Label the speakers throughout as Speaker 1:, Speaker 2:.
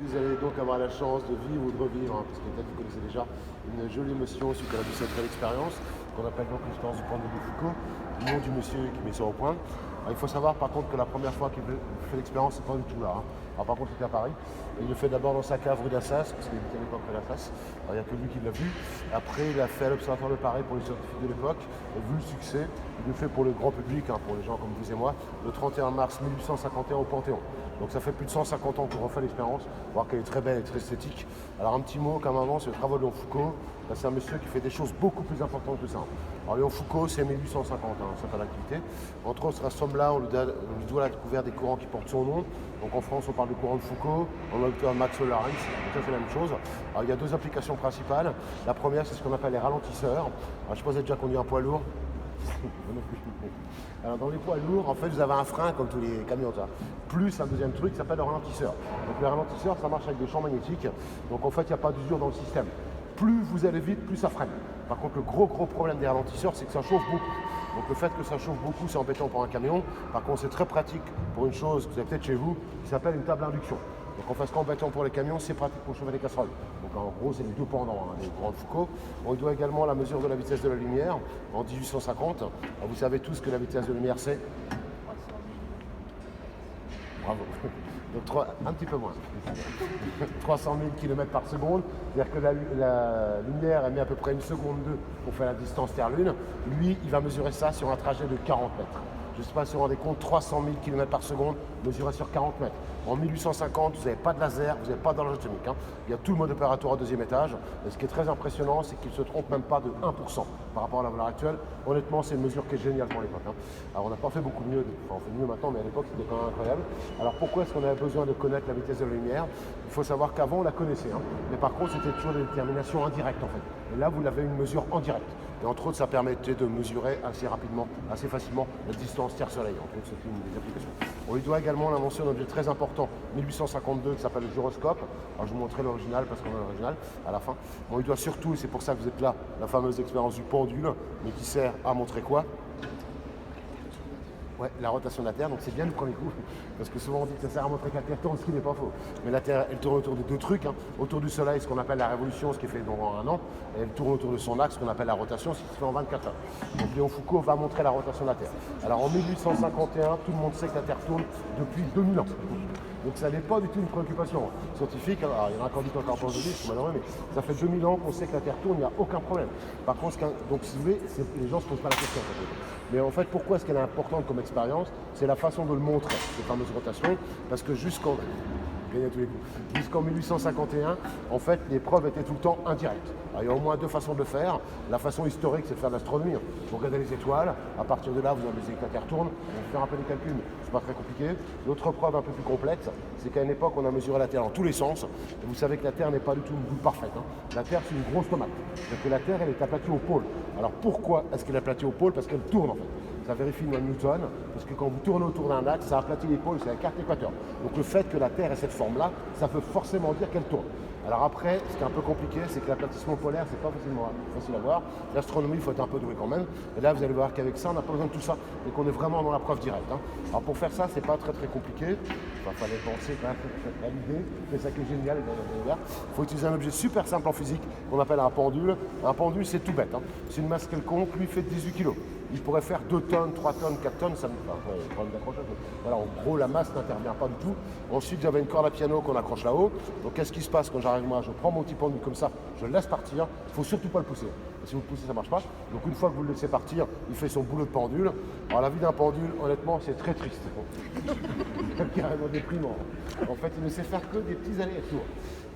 Speaker 1: Vous allez donc avoir la chance de vivre ou de revivre, hein, parce que peut-être vous connaissez déjà une jolie émotion suite à la cette belle expérience, qu'on appelle donc l'expérience du point de vue de Foucault, du nom du monsieur qui met ça au point. Alors, il faut savoir par contre que la première fois qu'il fait l'expérience, c'est pas du tout là. Hein. Alors, par contre, il est à Paris. Et il le fait d'abord dans sa cave rue d'Assas, parce qu'il était à l'époque rue d'Assas. Alors, il n'y a que lui qui l'a vu. Après, il a fait à l'Observatoire de Paris pour les scientifiques de l'époque. Et vu le succès, il le fait pour le grand public, hein, pour les gens comme vous et moi, le 31 mars 1851 au Panthéon. Donc ça fait plus de 150 ans qu'on refait l'expérience, voir qu'elle est très belle et très esthétique. Alors un petit mot comme avant, c'est le travail de Léon Foucault. C'est un monsieur qui fait des choses beaucoup plus importantes que ça. Alors Léon Foucault, c'est 1850, ça fait l'activité. Entre autres, à ce somme-là, on lui doit la découverte des courants qui portent son nom. Donc en France, on parle du courant de Foucault, en Angleterre, Maxwell Harris, ça fait la même chose. Alors il y a deux applications principales. La première, c'est ce qu'on appelle les ralentisseurs. Alors, je ne sais pas si vous avez déjà conduit un poids lourd. Alors dans les poids lourds, en fait, vous avez un frein comme tous les camions, ça. Plus un deuxième truc qui s'appelle le ralentisseur. Donc le ralentisseur, ça marche avec des champs magnétiques. Donc en fait, il n'y a pas d'usure dans le système. Plus vous allez vite, plus ça freine. Par contre, le gros problème des ralentisseurs, c'est que ça chauffe beaucoup. Donc le fait que ça chauffe beaucoup, c'est embêtant pour un camion. Par contre, c'est très pratique pour une chose que vous avez peut-être chez vous, qui s'appelle une table d'induction. Donc en fait, ce qui est embêtant pour les camions, c'est pratique pour chauffer les casseroles. Donc en gros, c'est les deux pendants, hein, les courants de Foucault. On doit également la mesure de la vitesse de la lumière en 1850. Alors, vous savez tous que la vitesse de lumière, c'est bravo. Donc un petit peu moins. 300 000 km par seconde. C'est-à-dire que la lumière, elle met à peu près 1 seconde 2 pour faire la distance Terre-Lune. Lui, il va mesurer ça sur un trajet de 40 mètres. Je ne sais pas si vous vous rendez compte, 300 000 km par seconde mesuré sur 40 mètres. En 1850, vous n'avez pas de laser, vous n'avez pas d'horloge atomique. Hein. Il y a tout le mode opératoire au deuxième étage. Et ce qui est très impressionnant, c'est qu'il ne se trompe même pas de 1% par rapport à la valeur actuelle. Honnêtement, c'est une mesure qui est géniale pour l'époque. Hein. Alors, on n'a pas fait beaucoup mieux, enfin, on fait mieux maintenant, mais à l'époque, c'était quand même incroyable. Alors, pourquoi est-ce qu'on avait besoin de connaître la vitesse de la lumière? Il faut savoir qu'avant, on la connaissait. Hein. Mais par contre, c'était toujours des déterminations indirectes, en fait. Et là, vous l'avez une mesure en direct. Et entre autres, ça permettait de mesurer assez rapidement, assez facilement la distance Terre-Soleil. Donc c'était une des applications. On lui doit également l'invention d'un objet très important, 1852, qui s'appelle le gyroscope. Alors je vous montrerai l'original parce qu'on a l'original à la fin. On lui doit surtout, et c'est pour ça que vous êtes là, la fameuse expérience du pendule, mais qui sert à montrer quoi? Ouais, la rotation de la Terre, donc c'est bien le premier coup, parce que souvent on dit que ça sert à montrer que la Terre tourne, ce qui n'est pas faux. Mais la Terre, elle tourne autour de deux trucs, hein. Autour du Soleil, ce qu'on appelle la révolution, ce qui est fait dans un an, et elle tourne autour de son axe, ce qu'on appelle la rotation, ce qui se fait en 24 heures. Donc Léon Foucault va montrer la rotation de la Terre. Alors en 1851, tout le monde sait que la Terre tourne depuis 2000 ans. Donc ça n'est pas du tout une préoccupation scientifique. Alors, il y en a encore dit encore aujourd'hui, c'est malheureux, mais ça fait 2000 ans qu'on sait que la Terre tourne, il n'y a aucun problème. Par contre, donc si vous voulez, les gens ne se posent pas la question. En fait. Mais en fait, pourquoi est-ce qu'elle est importante comme expérience? C'est la façon de le montrer, cette fameuse rotation, parce que jusqu'en 1851, en fait, les preuves étaient tout le temps indirectes. Alors, il y a au moins deux façons de le faire. La façon historique, c'est de faire de l'astronomie. Vous regardez les étoiles, à partir de là, vous avez que la Terre tourne, vous faire un peu des calculs, c'est pas très compliqué. L'autre preuve un peu plus complexe, c'est qu'à une époque, on a mesuré la Terre dans tous les sens. Et vous savez que la Terre n'est pas du tout une boule parfaite. Hein. La Terre, c'est une grosse tomate. Donc la Terre, elle est aplatie au pôle. Alors pourquoi est-ce qu'elle est aplatie au pôle? Parce qu'elle tourne en fait. Ça vérifie une loi de Newton, parce que quand vous tournez autour d'un axe, ça aplatit les pôles, c'est la carte équateur. Donc le fait que la Terre ait cette forme-là, ça veut forcément dire qu'elle tourne. Alors après, ce qui est un peu compliqué, c'est que l'aplatissement polaire, c'est pas facile à voir. L'astronomie, il faut être un peu doué quand même. Et là, vous allez voir qu'avec ça, on n'a pas besoin de tout ça, et qu'on est vraiment dans la preuve directe. Hein. Alors pour faire ça, c'est pas très compliqué. Il fallait penser quand même à l'idée, c'est ça qui est génial. Il faut utiliser un objet super simple en physique, qu'on appelle un pendule. Un pendule, c'est tout bête. Hein. C'est une masse quelconque, lui fait 18 kg. Il pourrait faire 2 tonnes, 3 tonnes, 4 tonnes, ça me problème d'accrochage. Voilà, en gros, la masse n'intervient pas du tout. Ensuite, j'avais une corde à piano qu'on accroche là-haut. Donc, qu'est-ce qui se passe quand j'arrive moi? Je prends mon petit pendule comme ça, je le laisse partir. Il ne faut surtout pas le pousser. Et si vous le poussez, ça ne marche pas. Donc, une fois que vous le laissez partir, il fait son boulot de pendule. Alors, la vie d'un pendule, honnêtement, c'est très triste. Carrément déprimant. En fait, il ne sait faire que des petits allers-retours.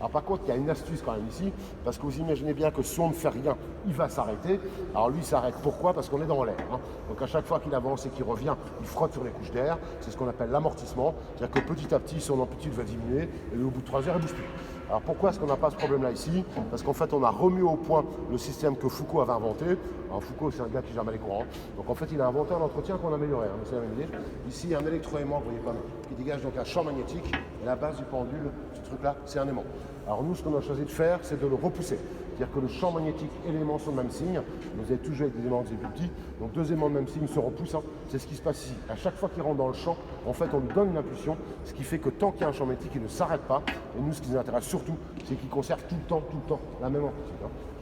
Speaker 1: Alors par contre, il y a une astuce quand même ici, parce que vous imaginez bien que si on ne fait rien, il va s'arrêter. Alors lui, il s'arrête. Pourquoi? Parce qu'on est dans l'air. Hein. Donc à chaque fois qu'il avance et qu'il revient, il frotte sur les couches d'air. C'est ce qu'on appelle l'amortissement. C'est-à-dire que petit à petit, son amplitude va diminuer et au bout de 3 heures, il ne bouge plus. Alors pourquoi est-ce qu'on n'a pas ce problème-là ici? Parce qu'en fait, on a remis au point le système que Foucault avait inventé. Alors Foucault, c'est un gars qui gère mal les courants. Donc en fait, il a inventé un entretien qu'on a amélioré. Hein, c'est la même idée. Ici, il y a un électroaimant, vous voyez pas, qui dégage donc un champ magnétique. Et la base du pendule, ce truc-là, c'est un aimant. Alors nous, ce qu'on a choisi de faire, c'est de le repousser. c'est-à-dire que le champ magnétique et l'élément sont le même signe. Vous avez toujours avec des éléments plus petits, donc deux éléments de même signe se repoussent. C'est ce qui se passe ici. À chaque fois qu'il rentre dans le champ, en fait, on lui donne une impulsion, ce qui fait que tant qu'il y a un champ magnétique, il ne s'arrête pas. Et nous, ce qui nous intéresse surtout, c'est qu'il conserve tout le temps la même amplitude.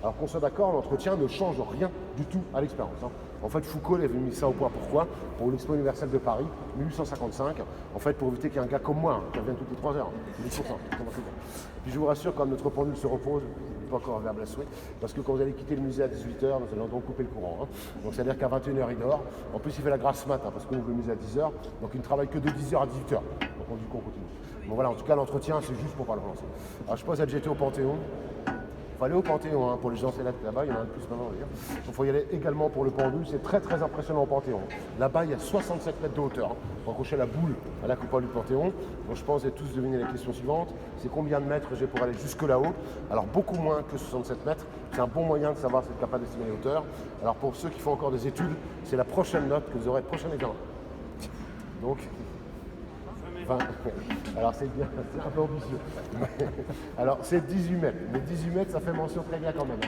Speaker 1: Alors qu'on soit d'accord, l'entretien ne change rien du tout à l'expérience. En fait, Foucault avait mis ça au point. Pourquoi? Pour l'Expo universelle de Paris, 1855. En fait, pour éviter qu'il y ait un gars comme moi qui revienne toutes les 3 heures. Puis je vous rassure, quand notre pendule se repose, pas encore un verbe à souhait, parce que quand vous allez quitter le musée à 18h, nous allons donc couper le courant. Donc c'est-à-dire qu'à 21h, il dort. En plus, il fait la grasse mat, parce qu'on ouvre le musée à 10h. Donc il ne travaille que de 10h à 18h. Donc on dit qu'on continue. Bon voilà, en tout cas, l'entretien, c'est juste pour pas le relancer. Alors je pose à j'étais au Panthéon. Il faut aller au Panthéon, pour les gens c'est là-bas, il y en a un de plus maintenant d'ailleurs. Il faut y aller également pour le pendule, c'est très impressionnant au Panthéon. Là-bas, il y a 67 mètres de hauteur. Pour accrocher la boule à la coupole du Panthéon. Donc je pense que vous avez tous deviné la question suivante. C'est combien de mètres j'ai pour aller jusque là-haut? Alors beaucoup moins que 67 mètres. C'est un bon moyen de savoir si vous êtes capable d'estimer les hauteurs. Alors pour ceux qui font encore des études, c'est la prochaine note que vous aurez, prochain examen. Donc, alors c'est bien, c'est un peu ambitieux. Alors c'est 18 mètres. Mais 18 mètres, ça fait mention très bien quand même.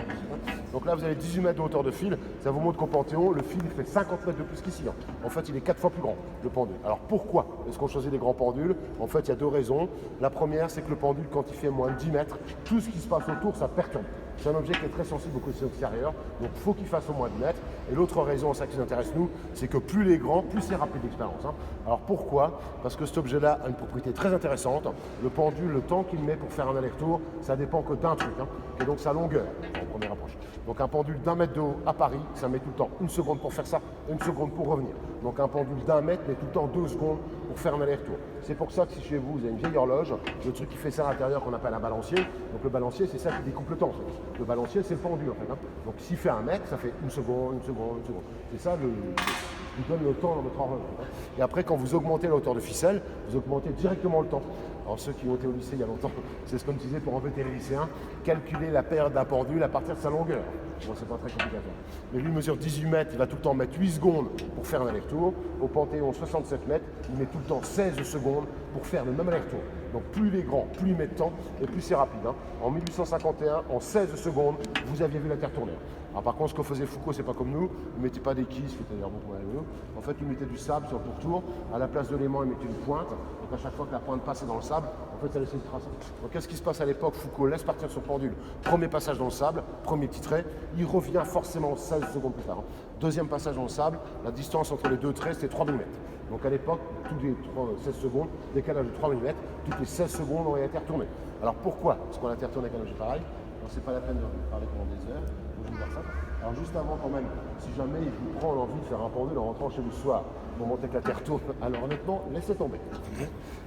Speaker 1: Donc là, vous avez 18 mètres de hauteur de fil. Ça vous montre qu'au Panthéon, le fil il fait 50 mètres de plus qu'ici. En fait, il est 4 fois plus grand, le pendule. Alors pourquoi est-ce qu'on choisit des grands pendules? En fait, il y a deux raisons. La première, c'est que le pendule, quand il fait moins de 10 mètres, tout ce qui se passe autour, ça perturbe. C'est un objet qui est très sensible aux conditions extérieures, donc il faut qu'il fasse au moins 10 mètres. Et l'autre raison, ça qui nous intéresse nous, c'est que plus il est grand, plus c'est rapide d'expérience. Alors pourquoi? Parce que cet objet-là a une propriété très intéressante. Le pendule, le temps qu'il met pour faire un aller-retour, ça dépend que d'un truc, qui est donc sa longueur, en première approche. Donc un pendule d'1 mètre de haut à Paris, ça met tout le temps 1 seconde pour faire ça, 1 seconde pour revenir. Donc un pendule d'1 mètre met tout le temps 2 secondes pour faire un aller-retour. C'est pour ça que si chez vous, vous avez une vieille horloge, le truc qui fait ça à l'intérieur qu'on appelle un balancier. Donc le balancier, c'est ça qui découpe le temps. En fait. Le balancier, c'est le pendule en fait. Donc s'il fait 1 mètre, ça fait 1 seconde, 1 seconde, 1 seconde. C'est ça qui donne le temps dans notre horloge. Et après, quand vous augmentez la hauteur de ficelle, vous augmentez directement le temps. Alors ceux qui ont été au lycée il y a longtemps, c'est ce qu'on disait pour embêter les lycéens, calculer la période d'un pendule à partir de sa longueur. Bon, c'est pas très compliqué à faire. Mais lui mesure 18 mètres, il va tout le temps mettre 8 secondes pour faire un aller-retour. Au Panthéon, 67 mètres, il met tout le temps 16 secondes pour faire le même aller-retour. Donc plus il est grand, plus il met de temps et plus c'est rapide. En 1851, en 16 secondes, vous aviez vu la Terre tourner. Alors par contre, ce que faisait Foucault, c'est pas comme nous. Il ne mettait pas des quilles, ce qui était d'ailleurs beaucoup moins rigolo. En fait, il mettait du sable sur le pourtour. À la place de l'aimant, il mettait une pointe. Donc à chaque fois que la pointe passait dans le sable, en fait, ça laissait une trace. Donc qu'est-ce qui se passe à l'époque? Foucault laisse partir son pendule. Premier passage dans le sable, premier petit trait. Il revient forcément 16 secondes plus tard. Deuxième passage dans le sable, la distance entre les deux traits, c'était 3 mm. Donc à l'époque, tous les 16 secondes, décalage de 3 mm, toutes les 16 secondes, on a été retourné. Alors pourquoi? Parce qu'on a été retourné avec un objet pareil. Donc c'est pas la peine de parler pendant des heures. Je vais vous dire ça. Alors juste avant quand même, si jamais il vous prend l'envie de faire un pendule en rentrant chez vous ce soir, pour montrer que la Terre tourne, alors honnêtement, laissez tomber.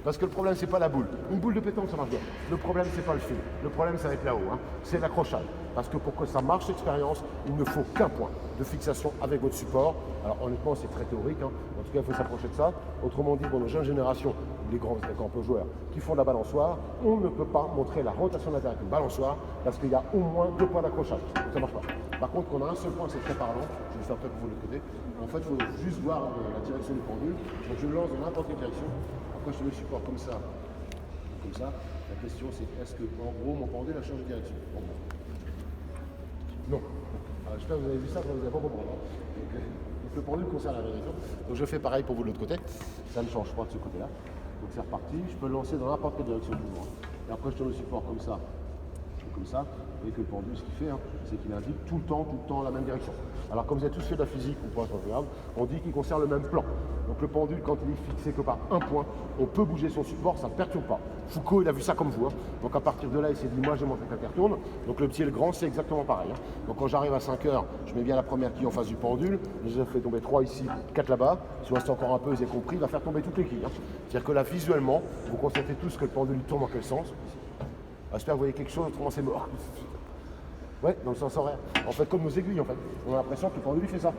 Speaker 1: Parce que le problème, c'est pas la boule. Une boule de pétanque, ça marche bien. Le problème, c'est pas le fil. Le problème, ça va être là-haut. C'est l'accrochage. Parce que pour que ça marche, l'expérience, il ne faut qu'un point de fixation avec votre support. Alors honnêtement, c'est très théorique. En tout cas, il faut s'approcher de ça. Autrement dit, pour nos jeunes générations, les grands joueurs qui font de la balançoire, on ne peut pas montrer la rotation de la Terre avec une balançoire parce qu'il y a au moins 2 points d'accrochage. Donc ça marche pas. Par contre, on a un seul point, c'est très parlant. Je vais faire après pour vous de l'autre côté. En fait, il faut juste voir la direction du pendule. Donc je le lance dans n'importe quelle direction. Après, je le support comme ça. Comme ça. La question, c'est est-ce que, en gros, mon pendule a changé de direction? En gros. Non. J'espère que vous avez vu ça, vous n'avez pas compris. Donc le pendule conserve la direction. Donc je fais pareil pour vous de l'autre côté. Ça ne change pas de ce côté-là. Donc c'est reparti. Je peux le lancer dans n'importe quelle direction du mouvement. Et après, je tourne le support comme ça. Comme ça. Vous voyez que le pendule, ce qu'il fait, c'est qu'il indique tout le temps la même direction. Alors comme vous avez tous fait de la physique, on dit qu'il conserve le même plan. Donc le pendule, quand il est fixé que par un point, on peut bouger son support, ça ne perturbe pas. Foucault, il a vu ça comme vous. Donc à partir de là, il s'est dit, moi je vais montrer que la Terre tourne. Donc le petit et le grand, c'est exactement pareil. Donc quand j'arrive à 5 heures, je mets bien la première quille en face du pendule. Je fais tomber 3 ici, 4 là-bas. Si vous restez encore un peu, vous avez compris, il va faire tomber toutes les quilles. C'est-à-dire que là, visuellement, vous constatez tous que le pendule tourne dans quel sens. J'espère que vous voyez quelque chose, autrement c'est mort. Ouais, dans le sens horaire. En fait, comme nos aiguilles, en fait. On a l'impression que le pendule fait ça.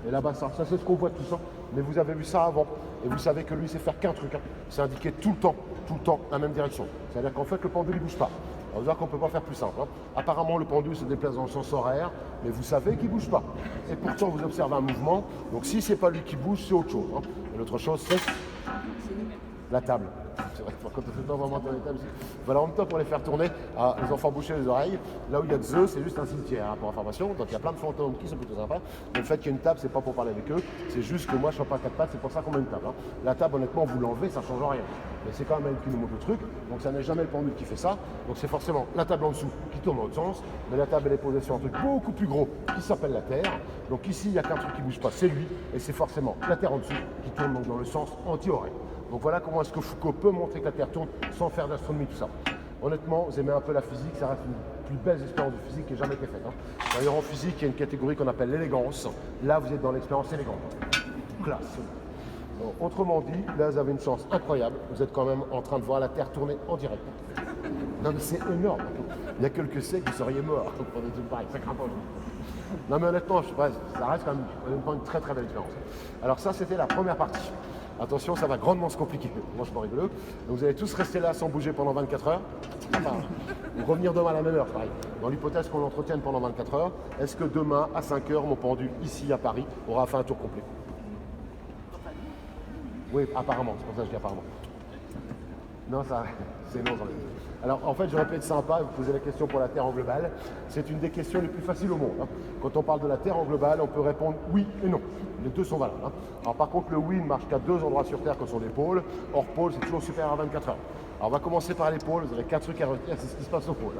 Speaker 1: Et là-bas, ça c'est ce qu'on voit tout ça. Mais vous avez vu ça avant. Et vous savez que lui, c'est faire qu'un truc. C'est indiquer tout le temps, la même direction. C'est-à-dire qu'en fait, le pendule, il bouge pas. On va dire qu'on ne peut pas faire plus simple. Apparemment, le pendule se déplace dans le sens horaire, mais vous savez qu'il ne bouge pas. Et pourtant, vous observez un mouvement. Donc, si ce n'est pas lui qui bouge, c'est autre chose. Et l'autre chose, c'est la table. C'est vrai, quand on fait pas vraiment tourner les tables ici. Voilà, en même temps pour les faire tourner, les enfants boucher les oreilles. Là où il y a de Zeus, c'est juste un cimetière pour information. Donc il y a plein de fantômes qui sont plutôt sympas. Mais le fait qu'il y ait une table, c'est pas pour parler avec eux. C'est juste que moi je suis pas à 4 pattes, c'est pour ça qu'on met une table. La table, honnêtement, vous l'enlevez, ça change rien. Mais c'est quand même elle qui nous montre le truc. Donc ça n'est jamais le pendule qui fait ça. Donc c'est forcément la table en dessous qui tourne dans l'autre sens. Mais la table elle est posée sur un truc beaucoup plus gros qui s'appelle la Terre. Donc ici il n'y a qu'un truc qui bouge pas, c'est lui. Et c'est forcément la Terre en dessous qui tourne donc dans le sens anti-horaire. Donc voilà comment est-ce que Foucault peut montrer que la Terre tourne sans faire d'astronomie, tout ça. Honnêtement, vous aimez un peu la physique, ça reste une plus belle expérience de physique qui ait jamais été faite. D'ailleurs en physique, il y a une catégorie qu'on appelle l'élégance. Là, vous êtes dans l'expérience élégante. Classe. Donc, autrement dit, là, vous avez une chance incroyable. Vous êtes quand même en train de voir la Terre tourner en direct. Non mais c'est énorme. Il y a quelques siècles, vous seriez mort pour des trucs pareils. Ça craint pas. Non mais honnêtement, je sais pas, ça reste quand même une très très belle expérience. Alors ça, c'était la première partie. Attention, ça va grandement se compliquer. Franchement rigolo. Donc vous allez tous rester là sans bouger pendant 24 heures. Enfin, revenir demain à la même heure, pareil. Dans l'hypothèse qu'on l'entretienne pendant 24 heures, est-ce que demain, à 5 heures, mon pendule, ici à Paris, aura fait un tour complet? Oui, apparemment, c'est pour ça que je dis apparemment. Non, ça, c'est non. Alors, en fait, je répète sympa, vous posez la question pour la Terre en global. C'est une des questions les plus faciles au monde. Quand on parle de la Terre en global, on peut répondre oui et non. Les deux sont valables. Alors, par contre, le oui ne marche qu'à 2 endroits sur Terre, que sont les pôles. Hors pôle, c'est toujours supérieur à 24 heures. Alors, on va commencer par les pôles. Vous avez 4 trucs à retenir, c'est ce qui se passe au pôle.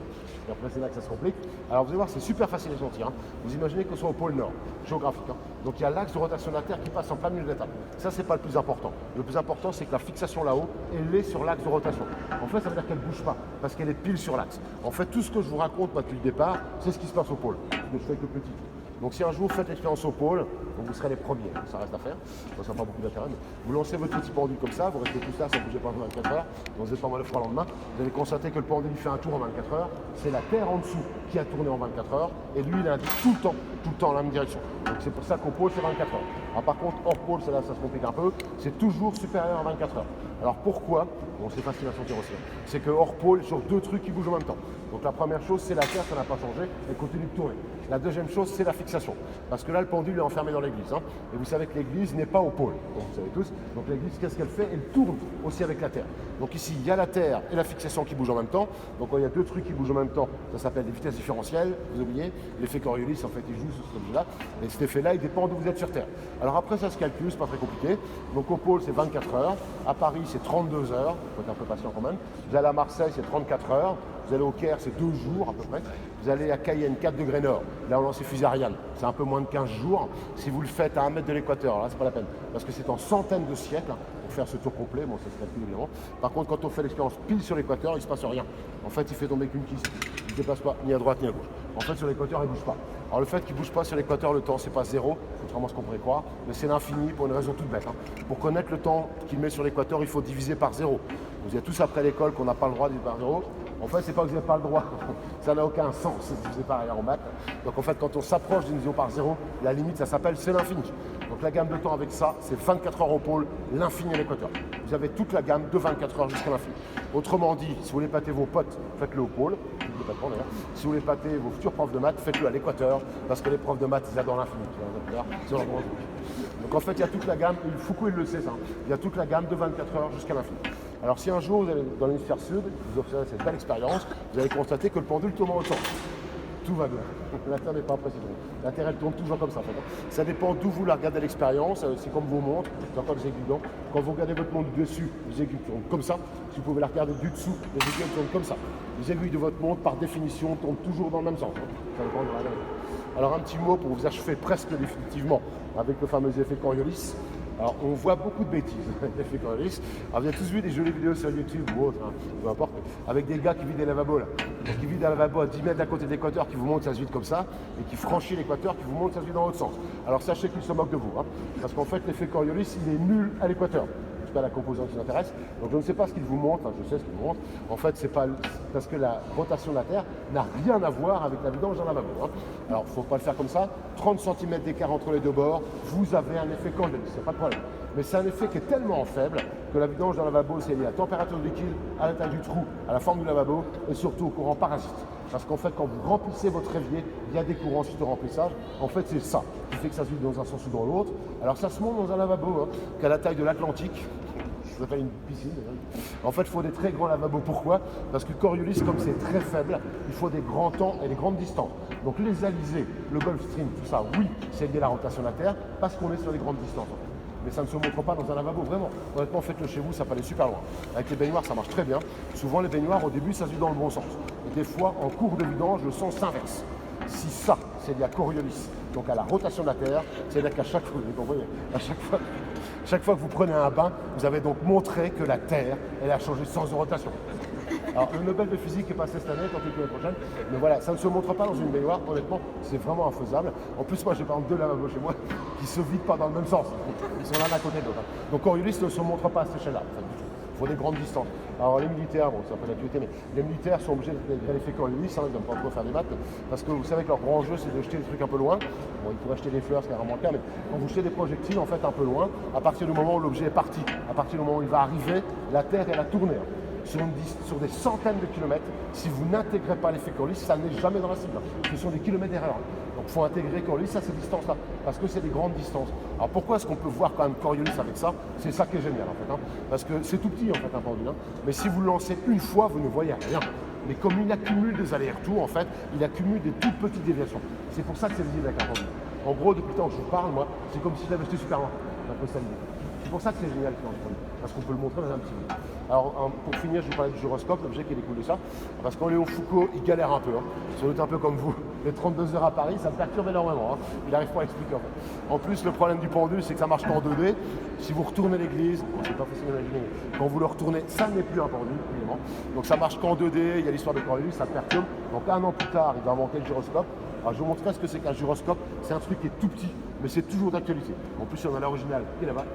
Speaker 1: Et après, c'est là que ça se complique. Alors, vous allez voir, c'est super facile à sentir. Vous imaginez qu'on soit au pôle nord, géographique. Donc, il y a l'axe de rotation de la Terre qui passe en plein milieu de la table. Ça, c'est pas le plus important. Le plus important, c'est que la fixation là-haut, elle est sur l'axe de rotation. En fait, ça veut dire qu'elle ne bouge pas, parce qu'elle est pile sur l'axe. En fait, tout ce que je vous raconte depuis le départ, c'est ce qui se passe au pôle. Mais je fais avec le petit. Donc si un jour vous faites l'expérience au pôle, donc vous serez les premiers, ça reste à faire, ça sera pas beaucoup d'intérêt, mais vous lancez votre petit pendule comme ça, vous restez tout ça, ça ne bouge pas pendant 24 heures, donc vous êtes pas mal froid le lendemain, vous allez constater que le pendule fait un tour en 24 heures, c'est la Terre en dessous qui a tourné en 24 heures, et lui il indique tout le temps la même direction. Donc c'est pour ça qu'au pôle c'est 24 heures. Alors par contre hors pôle, là ça se complique un peu, c'est toujours supérieur à 24 heures. Alors pourquoi? Bon, c'est facile à sentir aussi. C'est que hors pôle, sur 2 trucs qui bougent en même temps. Donc la première chose, c'est la Terre, ça n'a pas changé, elle continue de tourner. La deuxième chose, c'est la fixation. Parce que là, le pendule est enfermé dans l'église. Et vous savez que l'église n'est pas au pôle. Donc vous savez tous. Donc l'église, qu'est-ce qu'elle fait? Elle tourne aussi avec la Terre. Donc ici, il y a la Terre et la fixation qui bougent en même temps. Donc quand il y a 2 trucs qui bougent en même temps, ça s'appelle des vitesses différentielles. Vous oubliez, l'effet Coriolis, en fait, il joue sur cet objet-là. Et cet effet-là, il dépend d'où vous êtes sur Terre. Alors après, ça se calcule, c'est pas très compliqué. Donc au pôle, c'est 24 heures. À Paris, c'est 32 heures. Il faut être un peu patient quand même. Vous allez à Marseille, c'est 34 heures. Vous allez au Caire, c'est 2 jours à peu près. Vous allez à Cayenne, 4 degrés nord. Là, on lance les fusées Ariane. C'est un peu moins de 15 jours. Si vous le faites à 1 mètre de l'équateur, là, c'est pas la peine. Parce que c'est en centaines de siècles pour faire ce tour complet. Bon, ça se calcule évidemment. Par contre, quand on fait l'expérience pile sur l'équateur, il ne se passe rien. En fait, il fait tomber qu'une kiste. Il ne dépasse pas ni à droite ni à gauche. En fait, sur l'équateur, il ne bouge pas. Alors, le fait qu'il ne bouge pas sur l'équateur, le temps, c'est pas 0, contrairement à ce qu'on pourrait croire, mais c'est l'infini pour une raison toute bête. Pour connaître le temps qu'il met sur l'équateur, il faut diviser par 0. Vous êtes tous après l'école qu'on n'a pas le droit de diviser par 0. En fait, c'est pas que vous n'avez pas le droit, ça n'a aucun sens, c'est pareil en maths. Donc en fait, quand on s'approche d'une division par 0, la limite, ça s'appelle, c'est l'infini. Donc la gamme de temps avec ça, c'est 24 heures au pôle, l'infini à l'équateur. Vous avez toute la gamme de 24 heures jusqu'à l'infini. Autrement dit, si vous voulez pâter vos potes, faites-le au pôle. Si vous voulez pâter vos futurs profs de maths, faites-le à l'équateur, parce que les profs de maths, ils adorent l'infini. Donc en fait, il y a toute la gamme, Foucault il le sait ça, il y a toute la gamme de 24 heures jusqu'à l'infini. Alors si un jour vous allez dans l'hémisphère sud, vous observez cette belle expérience, vous allez constater que le pendule tourne dans l'autre sens. Tout va bien. La Terre n'est pas précise. La Terre elle tourne toujours comme ça. Ça dépend d'où vous la regardez à l'expérience, c'est comme vos montres, c'est encore des aiguilles dedans. Quand vous regardez votre montre du dessus, les aiguilles tournent comme ça. Si vous pouvez la regarder du dessous, les aiguilles tournent comme ça. Les aiguilles de votre montre, par définition, tournent toujours dans le même sens. Ça dépend de la regardez. Alors un petit mot pour vous achever presque définitivement avec le fameux effet Coriolis. Alors, on voit beaucoup de bêtises, l'effet Coriolis. Alors, vous avez tous vu des jolies vidéos sur YouTube ou autre, peu importe, avec des gars qui vident des lavabos là. Donc, qui vident un lavabo à 10 mètres à côté de l'équateur, qui vous montrent ça se vide comme ça, et qui franchit l'équateur, qui vous montre ça se vide dans l'autre sens. Alors, sachez qu'ils se moquent de vous, parce qu'en fait, l'effet Coriolis, il est nul à l'équateur. C'est pas la composante qui nous intéresse. Donc je ne sais pas ce qu'il vous montre, enfin je sais ce qu'il vous montre. En fait, c'est pas parce que la rotation de la Terre n'a rien à voir avec la vidange d'un lavabo. Alors, il ne faut pas le faire comme ça. 30 cm d'écart entre les deux bords, vous avez un effet Coriolis, c'est pas de problème. Mais c'est un effet qui est tellement faible que la vidange d'un lavabo, c'est lié à la température du liquide, à la taille du trou, à la forme du lavabo et surtout au courant parasite. Parce qu'en fait, quand vous remplissez votre évier, il y a des courants suite au remplissage. En fait, c'est ça qui fait que ça se vide dans un sens ou dans l'autre. Alors, ça se monte dans un lavabo qui a la taille de l'Atlantique. s'appelle une piscine. En fait, il faut des très grands lavabos. Pourquoi? Parce que Coriolis, comme c'est très faible, il faut des grands temps et des grandes distances. Donc les alizés, le Gulfstream, tout ça, oui, c'est lié à la rotation de la Terre, parce qu'on est sur des grandes distances. Mais ça ne se montre pas dans un lavabo, vraiment. Honnêtement, faites-le chez vous, ça peut aller super loin. Avec les baignoires, ça marche très bien. Souvent, les baignoires, au début, ça se vide dans le bon sens. Et des fois, en cours de vidange, le sens s'inverse. Si ça, c'est lié à Coriolis, donc à la rotation de la Terre, c'est-à-dire qu'à chaque fois, vous comprenez, chaque fois que vous prenez un bain, vous avez donc montré que la Terre, elle a changé de sens de rotation. Alors, le Nobel de physique est passé cette année, tant pis que l'année prochaine. Mais voilà, ça ne se montre pas dans une baignoire. Honnêtement, c'est vraiment infaisable. En plus, moi, j'ai par exemple 2 lavabos chez moi qui se vident pas dans le même sens. Ils sont l'un à côté de l'autre. Donc, Coriolis ne se montre pas à cette échelle-là. En fait, du tout. Il faut des grandes distances. Alors, les militaires, bon, c'est un peu d'actualité, mais les militaires sont obligés de l'effet Coriolis. Ils n'aiment pas trop faire des maths. Parce que vous savez que leur grand jeu, c'est de jeter des trucs un peu loin. Bon, ils pourraient jeter des fleurs, c'est rarement le cas, mais quand vous jetez des projectiles, en fait, un peu loin, à partir du moment où l'objet est parti, à partir du moment où il va arriver, la Terre, elle a tourné. Sur des centaines de kilomètres, si vous n'intégrez pas l'effet Coriolis, ça n'est jamais dans la cible. Ce sont des kilomètres d'erreur. Donc il faut intégrer Coriolis à ces distances-là, parce que c'est des grandes distances. Alors pourquoi est-ce qu'on peut voir quand même Coriolis avec ça? C'est ça qui est génial en fait, parce que c'est tout petit en fait un pendule. Mais si vous le lancez une fois, vous ne voyez rien. Mais comme il accumule des allers-retours, en fait, il accumule des toutes petites déviations. C'est pour ça que c'est visible avec un pendule. En gros, depuis le temps que je vous parle, moi, c'est comme si je l'avais jeté super loin. C'est pour ça que c'est génial parce qu'on peut le montrer dans un petit peu. Alors pour finir, je vais parler du gyroscope, l'objet qui découle de ça. Parce qu'en Léon Foucault, il galère un peu. Sans doute un peu comme vous. Les 32 heures à Paris, ça me perturbe énormément. Il n'arrive pas à expliquer en fait. En plus, le problème du pendule, c'est que ça marche qu'en 2D. Si vous retournez l'église, c'est pas facile d'imaginer, mais quand vous le retournez, ça n'est plus un pendule, évidemment. Donc ça marche qu'en 2D, il y a l'histoire de Coriolis, ça perturbe. Donc un an plus tard, il va inventer le gyroscope. Alors je vous montrerai ce que c'est qu'un gyroscope. C'est un truc qui est tout petit, mais c'est toujours d'actualité. En plus, il y en a l'original qui est là-bas.